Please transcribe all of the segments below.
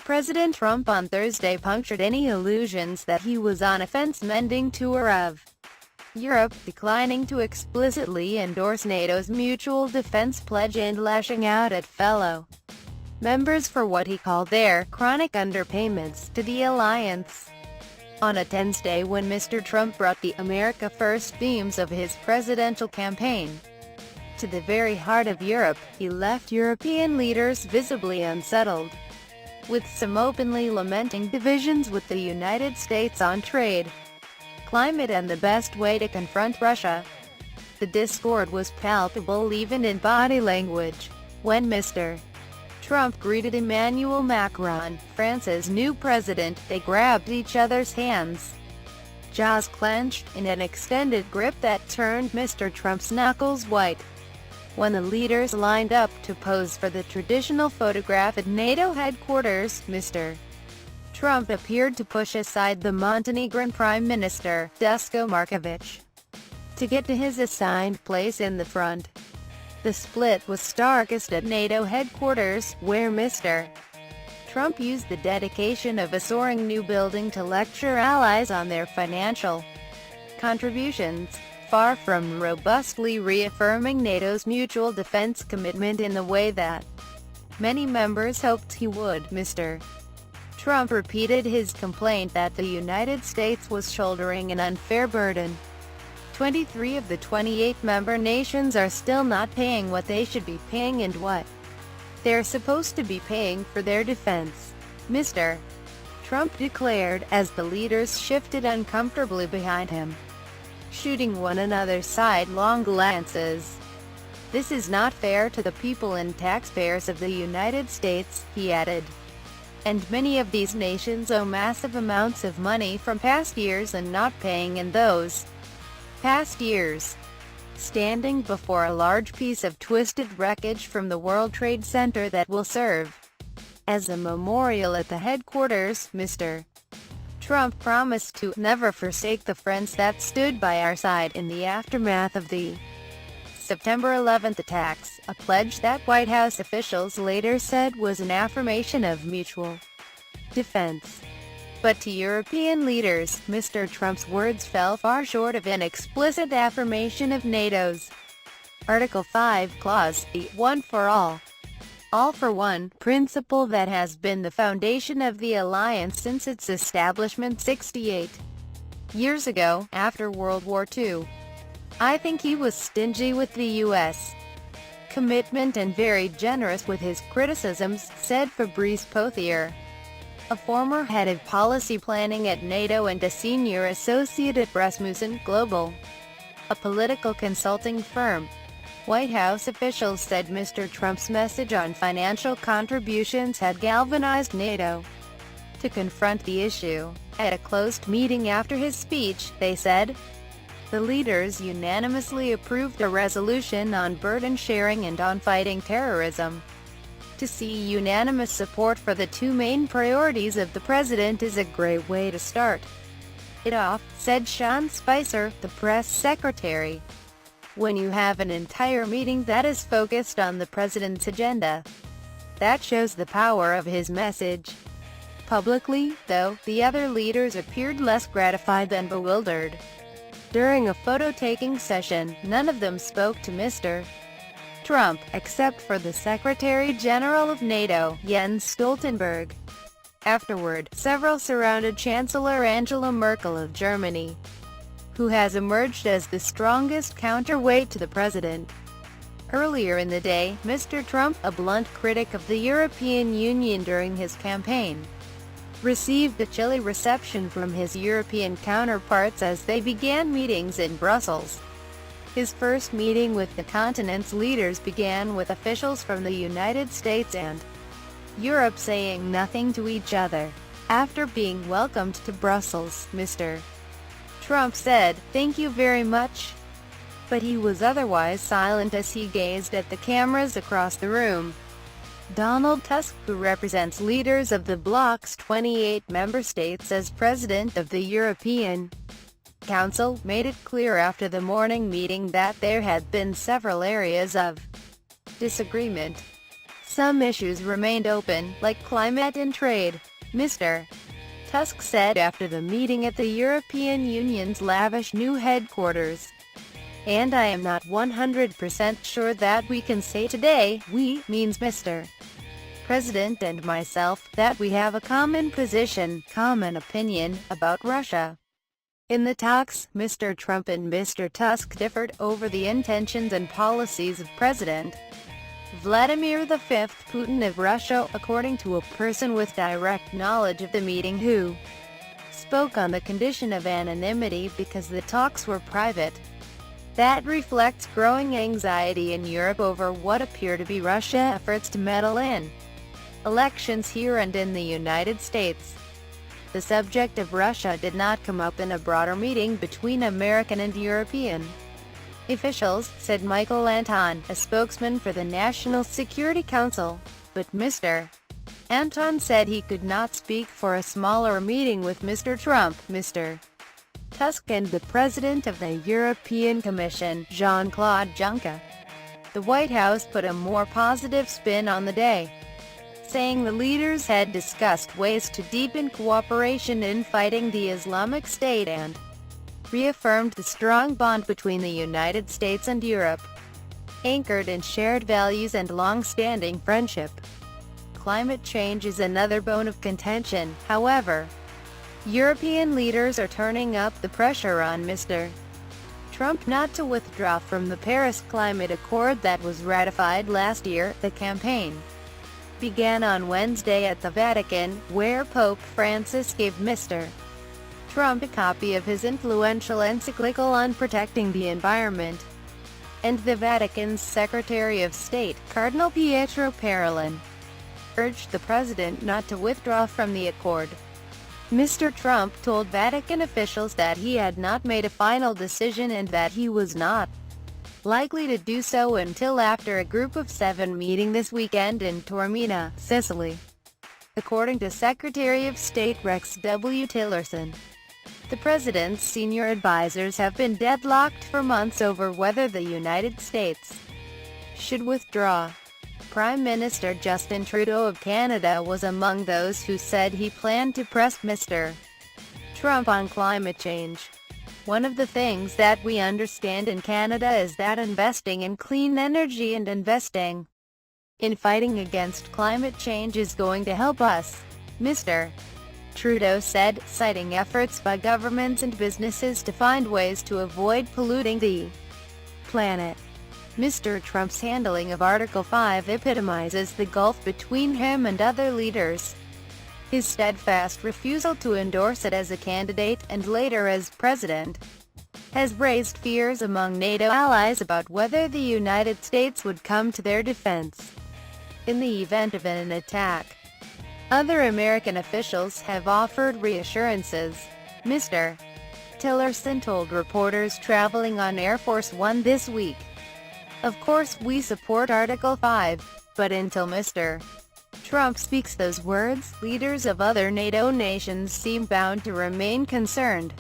President Trump on Thursday punctured any illusions that he was on a fence-mending tour of Europe, declining to explicitly endorse NATO's mutual defense pledge and lashing out at fellow members for what he called their chronic underpayments to the alliance. On a tense day when Mr. Trump brought the America First themes of his presidential campaign to the very heart of Europe, he left European leaders visibly unsettled, with some openly lamenting divisions with the United States on trade, climate and the best way to confront Russia. The discord was palpable even in body language. When Mr. Trump greeted Emmanuel Macron, France's new president, they grabbed each other's hands, jaws clenched in an extended grip that turned Mr. Trump's knuckles white. When the leaders lined up to pose for the traditional photograph at NATO headquarters, Mr. Trump appeared to push aside the Montenegrin Prime Minister, Duško Marković, to get to his assigned place in the front. The split was starkest at NATO headquarters, where Mr. Trump used the dedication of a soaring new building to lecture allies on their financial contributions, far from robustly reaffirming NATO's mutual defense commitment in the way that many members hoped he would. Mr. Trump repeated his complaint that the United States was shouldering an unfair burden. 23 of the 28 member nations are still not paying what they should be paying and what they're supposed to be paying for their defense, Mr. Trump declared, as the leaders shifted uncomfortably behind him, shooting one another sidelong glances. "This is not fair to the people and taxpayers of the United States," he added. "And many of these nations owe massive amounts of money from past years and not paying in those past years." Standing before a large piece of twisted wreckage from the World Trade Center that will serve as a memorial at the headquarters, Mr. Trump promised to never forsake the friends that stood by our side in the aftermath of the September 11th attacks, a pledge that White House officials later said was an affirmation of mutual defense. But to European leaders, Mr. Trump's words fell far short of an explicit affirmation of NATO's Article 5 clause, the one for all for one principle that has been the foundation of the alliance since its establishment 68 years ago, after World War II. "I think he was stingy with the U.S. commitment and very generous with his criticisms," said Fabrice Pothier, a former head of policy planning at NATO and a senior associate at Rasmussen Global, a political consulting firm. White House officials said Mr. Trump's message on financial contributions had galvanized NATO to confront the issue. At a closed meeting after his speech, they said, the leaders unanimously approved a resolution on burden sharing and on fighting terrorism. "To see unanimous support for the two main priorities of the president is a great way to start it off," said Sean Spicer, the press secretary. "When you have an entire meeting that is focused on the president's agenda, that shows the power of his message." Publicly, though, the other leaders appeared less gratified than bewildered. During a photo-taking session, none of them spoke to Mr. Trump, except for the Secretary-General of NATO, Jens Stoltenberg. Afterward, several surrounded Chancellor Angela Merkel of Germany, who has emerged as the strongest counterweight to the president. Earlier in the day, Mr. Trump, a blunt critic of the European Union during his campaign, received a chilly reception from his European counterparts as they began meetings in Brussels. His first meeting with the continent's leaders began with officials from the United States and Europe saying nothing to each other. After being welcomed to Brussels, Mr. Trump said, "Thank you very much." But he was otherwise silent as he gazed at the cameras across the room. Donald Tusk, who represents leaders of the bloc's 28 member states as president of the European Council, made it clear after the morning meeting that there had been several areas of disagreement. some issues remained open, like climate and trade. Mr. Tusk said after the meeting at the European Union's lavish new headquarters. And I am not 100% sure that we can say today, we, means Mr. President and myself, that we have a common position, common opinion, about Russia. In the talks, Mr. Trump and Mr. Tusk differed over the intentions and policies of President Vladimir V. Putin of Russia, according to a person with direct knowledge of the meeting who spoke on the condition of anonymity because the talks were private. That reflects growing anxiety in Europe over what appear to be Russia's efforts to meddle in elections here and in the United States. The subject of Russia did not come up in a broader meeting between American and European officials, said Michael Anton, a spokesman for the National Security Council, but Mr. Anton said he could not speak for a smaller meeting with Mr. Trump, Mr. Tusk and the President of the European Commission, Jean-Claude Juncker. The White House put a more positive spin on the day, saying the leaders had discussed ways to deepen cooperation in fighting the Islamic State and reaffirmed the strong bond between the United States and Europe, anchored in shared values and long-standing friendship. Climate change is another bone of contention, however. European leaders are turning up the pressure on Mr. Trump not to withdraw from the Paris Climate Accord that was ratified last year. The campaign began on Wednesday at the Vatican, where Pope Francis gave Mr. Trump a copy of his influential encyclical on protecting the environment, and the Vatican's Secretary of State, Cardinal Pietro Parolin, urged the president not to withdraw from the accord. Mr. Trump told Vatican officials that he had not made a final decision and that he was not likely to do so until after a Group of 7 meeting this weekend in Taormina, Sicily. According to Secretary of State Rex W. Tillerson, the president's senior advisors have been deadlocked for months over whether the United States should withdraw. Prime Minister Justin Trudeau of Canada was among those who said he planned to press Mr. Trump on climate change. One of the things that we understand in Canada is that investing in clean energy and investing in fighting against climate change is going to help us, Mr. Trudeau said, citing efforts by governments and businesses to find ways to avoid polluting the planet. Mr. Trump's handling of Article 5 epitomizes the gulf between him and other leaders. His steadfast refusal to endorse it as a candidate, and later as president, has raised fears among NATO allies about whether the United States would come to their defense in the event of an attack. Other American officials have offered reassurances, Mr. Tillerson told reporters traveling on Air Force One this week. Of course we support Article 5, but until Mr. Trump speaks those words, leaders of other NATO nations seem bound to remain concerned.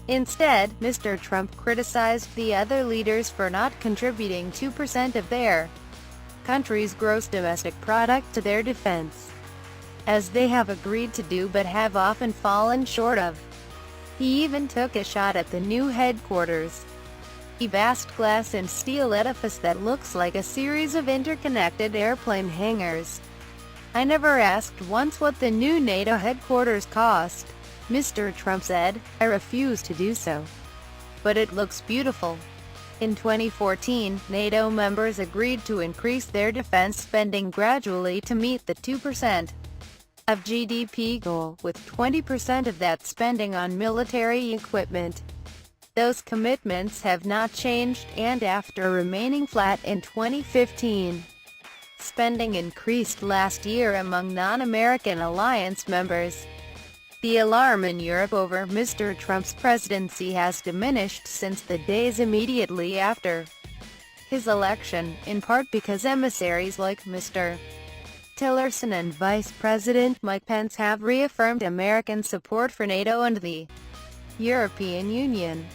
Instead, Mr. Trump criticized the other leaders for not contributing 2% of their country's gross domestic product to their defense, as they have agreed to do but have often fallen short of. He even took a shot at the new headquarters, a vast glass and steel edifice that looks like a series of interconnected airplane hangars. I never asked once what the new NATO headquarters cost, Mr. Trump said. I refuse to do so. But it looks beautiful. In 2014, NATO members agreed to increase their defense spending gradually to meet the 2% of GDP goal, with 20% of that spending on military equipment. Those commitments have not changed, and after remaining flat in 2015, spending increased last year among non-American alliance members. The alarm in Europe over Mr. Trump's presidency has diminished since the days immediately after his election, in part because emissaries like Mr. Tillerson and Vice President Mike Pence have reaffirmed American support for NATO and the European Union.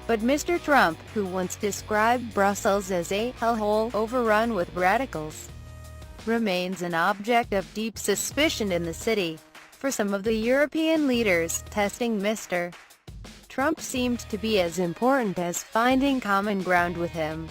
But Mr. Trump, who once described Brussels as a hellhole overrun with radicals, remains an object of deep suspicion in the city. For some of the European leaders, testing Mr. Trump seemed to be as important as finding common ground with him.